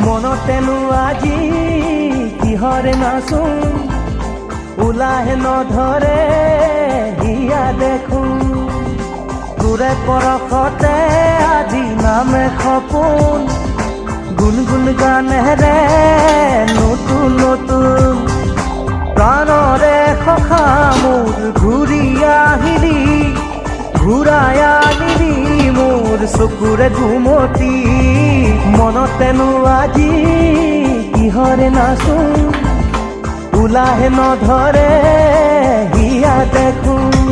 মনতেনো আজি কিহৰে নাচোন ওলাহে নধৰে হিয়া দেখোন তোৰে পৰশতে আজি নামে সপোন গুণগুণ গানেৰে নতুন নতুন প্ৰাণৰে সখা মোৰ ঘূৰি আহিলি ঘূৰাই আনিলি মোৰ চকুৰে ঘুমতি মনতেনো আজি কিহৰে নাচোন ওলাহে নধৰে হিয়া দেখোন।